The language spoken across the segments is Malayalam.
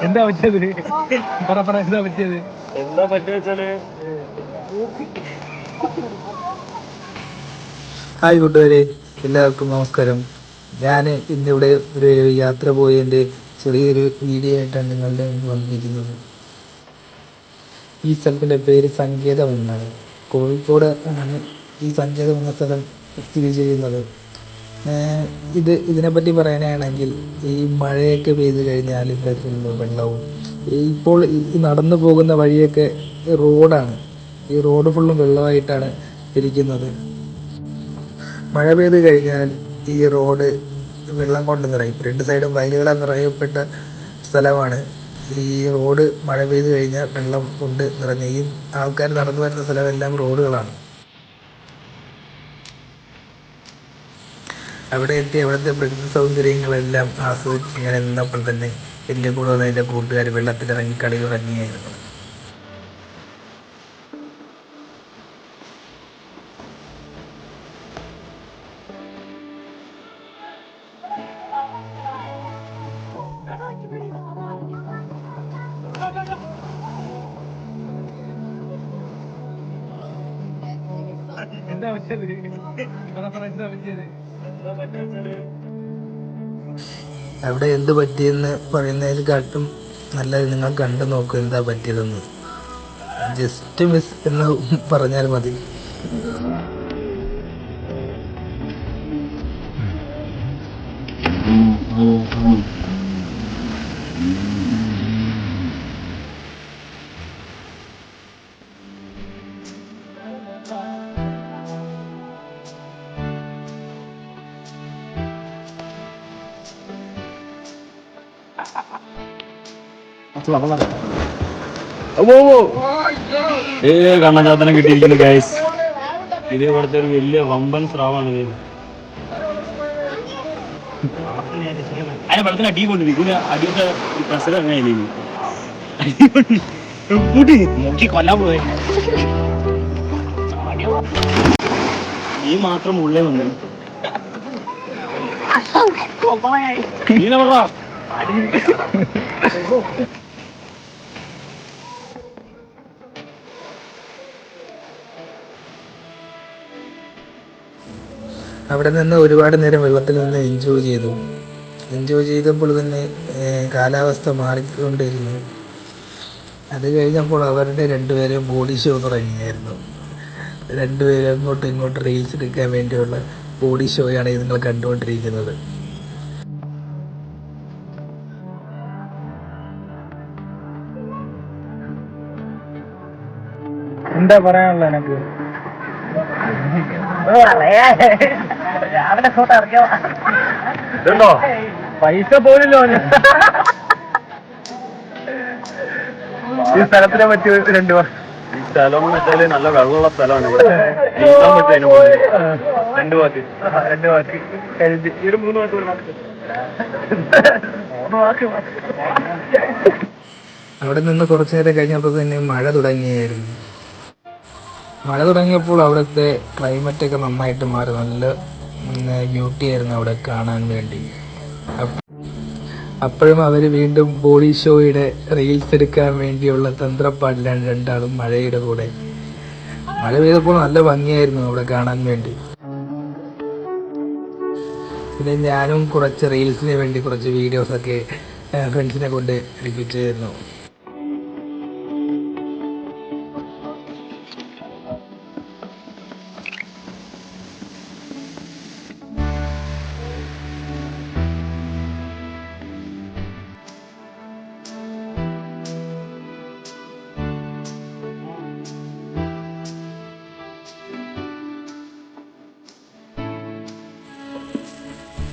എന്താ പറ്റിയത്? എന്താ പറ്റിയത്? എന്താ പറ്റുവെച്ചാല് ഹായ് കൂട്ടുകാരെ, എല്ലാവർക്കും നമസ്കാരം. ഞാൻ ഇന്നിവിടെ ഒരു യാത്ര പോയതിൻ്റെ ചെറിയൊരു വീഡിയോ ആയിട്ടാണ് നിങ്ങളുടെ മുന്നിൽ വന്നിരിക്കുന്നത്. ഈ സ്ഥലത്തിൻ്റെ പേര് സങ്കേതം എന്നാണ്. കോഴിക്കോട് ആണ് ഈ സങ്കേതം എന്ന സ്ഥലം സ്ഥിതി ചെയ്യുന്നത്. ഇതിനെപ്പറ്റി പറയാനാണെങ്കിൽ ഈ മഴയൊക്കെ പെയ്ത് കഴിഞ്ഞാൽ ഇവിടെ ഫുള്ള് വെള്ളവും, ഇപ്പോൾ ഈ നടന്നു പോകുന്ന വഴിയൊക്കെ റോഡാണ്. ഈ റോഡ് ഫുള്ളും വെള്ളമായിട്ടാണ് ഇരിക്കുന്നത്. മഴ പെയ്ത് കഴിഞ്ഞാൽ ഈ റോഡ് വെള്ളം കൊണ്ട് നിറയും. രണ്ട് സൈഡും വയലുകളാൽ നിറയപ്പെട്ട സ്ഥലമാണ്. ഈ റോഡ് മഴ പെയ്ത് കഴിഞ്ഞാൽ വെള്ളം കൊണ്ട് നിറഞ്ഞ് ഈ ആൾക്കാർ നടന്നു വരുന്ന സ്ഥലമെല്ലാം റോഡുകളാണ്. അവിടെ എത്തി അവിടുത്തെ പ്രകൃതി സൗന്ദര്യങ്ങളെല്ലാം ആസ്വദിച്ച് ഇങ്ങനെ നിന്നപ്പോൾ തന്നെ എൻ്റെ കൂടെ വന്ന എൻ്റെ കൂട്ടുകാർ വെള്ളത്തിലിറങ്ങി കളി തുടങ്ങിയായിരുന്നു. എന്താ പറ്റിയത്? എന്താ പറ്റിയത്? അവിടെ എന്ത് പറ്റിയെന്ന് പറയുന്നതിനെക്കാട്ടും നല്ലത് നിങ്ങൾ കണ്ടു നോക്കൂ എന്താ പറ്റിയതെന്ന്. ജസ്റ്റ് മിസ് എന്ന് പറഞ്ഞാൽ മതി. കണ്ണചാത്തനം കിട്ടിയിരിക്കുന്നു ഗൈസ്. ഇത് ഇവിടുത്തെ ഒരു വലിയ വമ്പൻ സ്രാവാണ്. അതിനെ വെള്ളത്തിന് അടി കൊണ്ടിരിക്കും. അടിയുടെ പ്രസരം അങ്ങനെ നോക്കി കൊല്ലാൻ പോയി. നീ മാത്രം ഉള്ളേ വന്നു. അവിടെ നിന്ന് ഒരുപാട് നേരം വെള്ളത്തിൽ നിന്ന് എൻജോയ് ചെയ്തപ്പോൾ തന്നെ കാലാവസ്ഥ മാറിക്കൊണ്ടിരുന്നു. അത് കഴിഞ്ഞപ്പോൾ അവരുടെ രണ്ടുപേരും ബോഡി ഷോ തുടങ്ങിയായിരുന്നു. രണ്ടുപേരും അങ്ങോട്ടും ഇങ്ങോട്ടും റീൽസ് എടുക്കാൻ വേണ്ടിയുള്ള ബോഡി ഷോയാണ് നിങ്ങൾ കണ്ടുകൊണ്ടിരിക്കുന്നത്. എന്താ പറയാനുള്ള എനിക്ക്? ഇതുണ്ടോ പൈസ പോലില്ലോ. ഈ സ്ഥലത്തിനെ പറ്റി 2 വർഷം. ഈ സ്ഥലം എന്ന് വെച്ചാല് നല്ല വെള്ളമുള്ള സ്ഥലമാണ്. 2 വാക്ക് കരുതി ഈ ഒരു 3 വാക്ക് അവിടെ നിന്ന് കുറച്ചു നേരം കഴിഞ്ഞപ്പോൾ തന്നെ മഴ തുടങ്ങിയായിരുന്നു. മഴ തുടങ്ങിയപ്പോൾ അവിടുത്തെ ക്ലൈമറ്റൊക്കെ നന്നായിട്ട് മാറി. നല്ല ബ്യൂട്ടി ആയിരുന്നു അവിടെ കാണാൻ വേണ്ടി. അപ്പോഴും അവർ വീണ്ടും ബോഡി ഷോയുടെ റീൽസ് എടുക്കാൻ വേണ്ടിയുള്ള തന്ത്രപ്പാടിലാണ് രണ്ടാളും മഴയുടെ കൂടെ. മഴ പെയ്തപ്പോൾ നല്ല ഭംഗിയായിരുന്നു അവിടെ കാണാൻ വേണ്ടി. പിന്നെ ഞാനും കുറച്ച് റീൽസിന് വേണ്ടി കുറച്ച് വീഡിയോസൊക്കെ ഫ്രണ്ട്സിനെ കൊണ്ട് എടുപ്പിച്ചായിരുന്നു.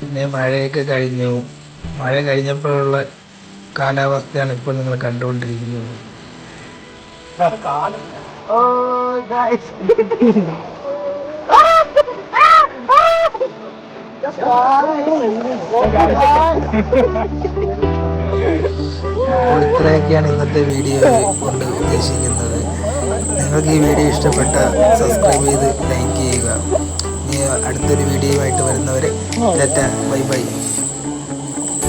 പിന്നെ മഴയൊക്കെ കഴിഞ്ഞു. മഴ കഴിഞ്ഞപ്പോഴുള്ള കാലാവസ്ഥയാണ് ഇപ്പോൾ നിങ്ങൾ കണ്ടുകൊണ്ടിരിക്കുന്നത്. അപ്പോൾ ഇത്രയൊക്കെയാണ് ഇന്നത്തെ വീഡിയോ കൊണ്ട് ഉദ്ദേശിക്കുന്നത്. നിങ്ങൾക്ക് ഈ വീഡിയോ ഇഷ്ടപ്പെട്ട സബ്സ്ക്രൈബ് ചെയ്ത് ലൈക്ക് ചെയ്യുക. ഇനി അടുത്തൊരു വീഡിയോയുമായിട്ട് വരുന്നവരെ ടാറ്റ ബൈ ബൈ.